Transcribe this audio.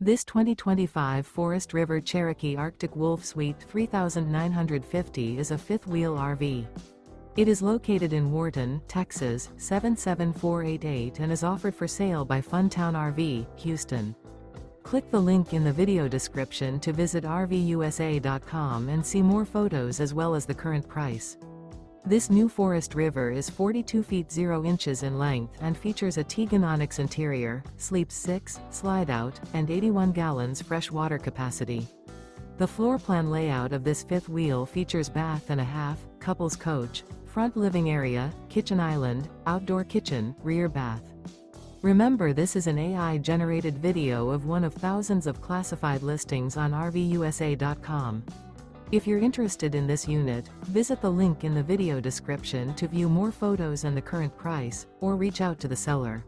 This 2025 Forest River Cherokee Arctic Wolf Suite 3950 is a fifth-wheel RV. It is located in Wharton, Texas, 77488 and is offered for sale by Funtown RV, Houston. Click the link in the video description to visit RVUSA.com and see more photos as well as the current price. This new Forest River is 42 feet 0 inches in length and features a TEAGAN ONYX interior, sleeps 6, Slideout, and 81 gallons fresh water capacity. The floor plan layout of this fifth wheel features bath and a half, couples coach, front living area, kitchen island, outdoor kitchen, rear bath. Remember, this is an AI-generated video of one of thousands of classified listings on RVUSA.com. If you're interested in this unit, visit the link in the video description to view more photos and the current price, or reach out to the seller.